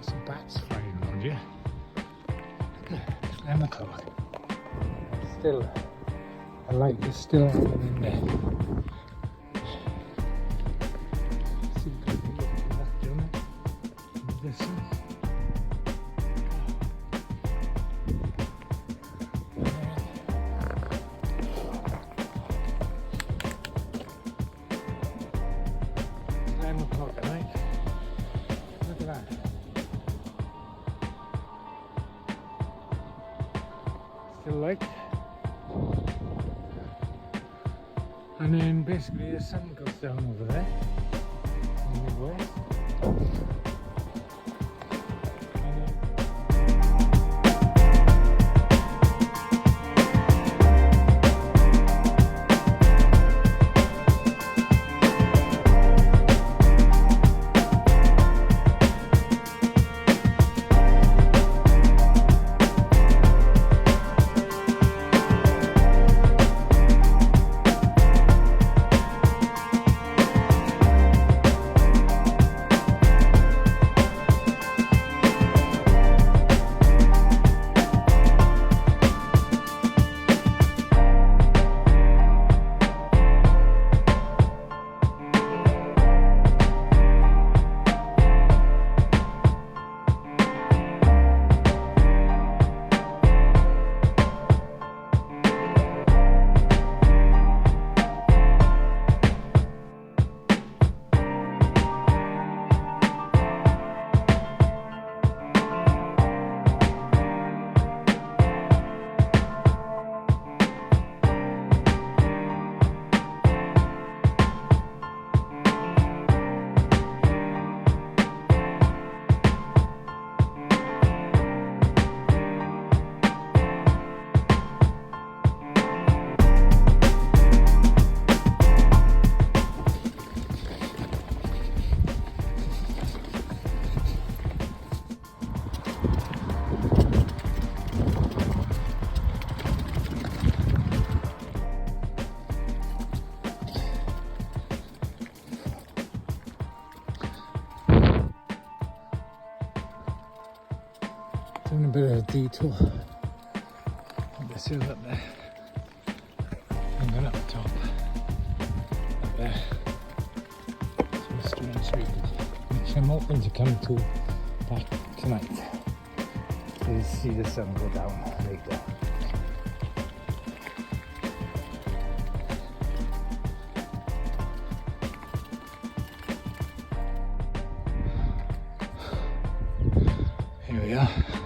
lots of bats flying around you. It's 11 o'clock. Still, the light is still happening there. See people looking back down it in the distance. It's 11 o'clock at night. Look at that. Still light. And then basically the sun goes down over there in the west. Doing a bit of a detour. This hill up there. And then up the top. Up there. Some strange street, which I'm hoping to come to back tonight. To see the sun go down later. Here we are.